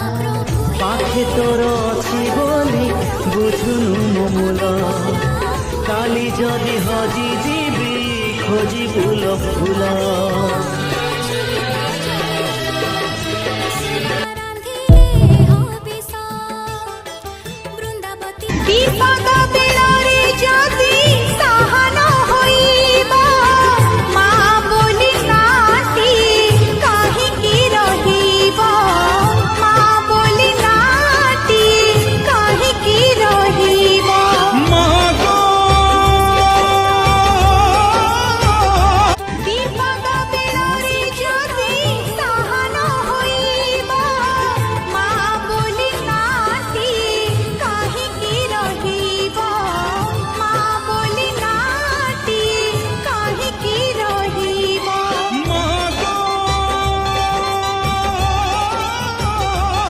पाखे तोर अच्छी बोली बुझुनु मो मूल काली जदि हजि जीवी खोजी फूल फूल दीपा